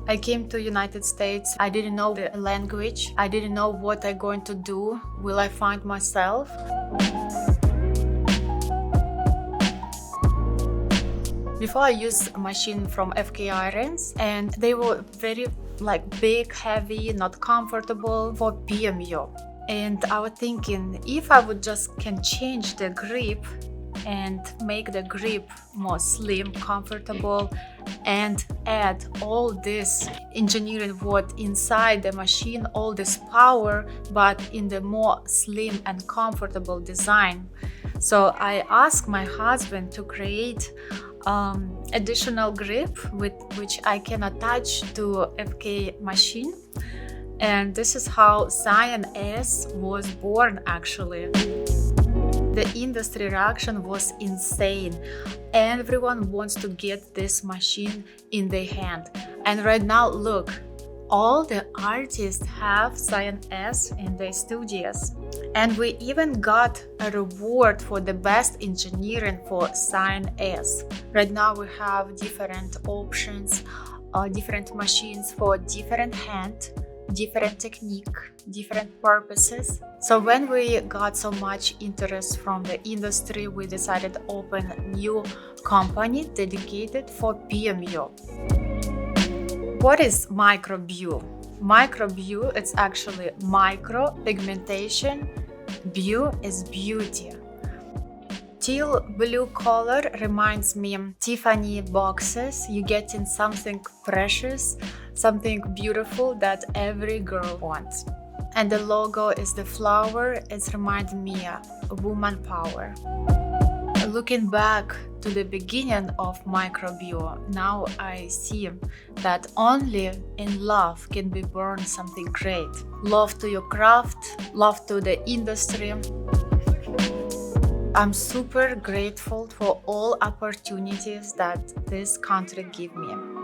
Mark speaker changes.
Speaker 1: I came to United States. I didn't know the language. I didn't know what I'm going to do. Will I find myself? Before I used a machine from FK Irons, and they were very big, heavy, not comfortable for PMU. And I was thinking, if I would just can change the grip and make the grip more slim, comfortable, and add all this engineering work inside the machine, all this power, but in the more slim and comfortable design. So I asked my husband to create additional grip with which I can attach to FK machine. And this is how Cyan S was born actually. The industry reaction was insane. Everyone wants to get this machine in their hand. And right now, look, all the artists have Cyan S in their studios. And we even got a reward for the best engineering for Cyan S. Right now we have different options, different machines for different hand, different technique, different purposes. So when we got so much interest from the industry, we decided to open a new company dedicated for PMU. What is Microbeau? Microbeau, it's actually micro pigmentation. Beau is beauty. Teal blue color reminds me of Tiffany boxes. You get in something precious, something beautiful that every girl wants. And the logo is the flower. It reminds me of woman power. Looking back to the beginning of Microbeau, now I see that only in love can be born something great. Love to your craft, love to the industry. I'm super grateful for all opportunities that this country gives me.